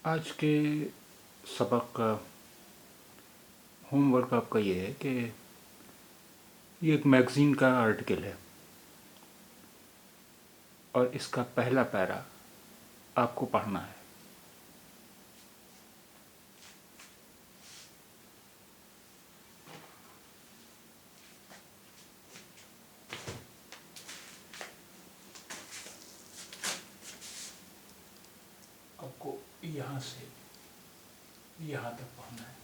आज के सबक का होमवर्क आपका ये है कि ये एक मैगज़ीन का आर्टिकल है और इसका पहला पैरा आपको पढ़ना है। आपको यहाँ से यहाँ तक पढ़ना है।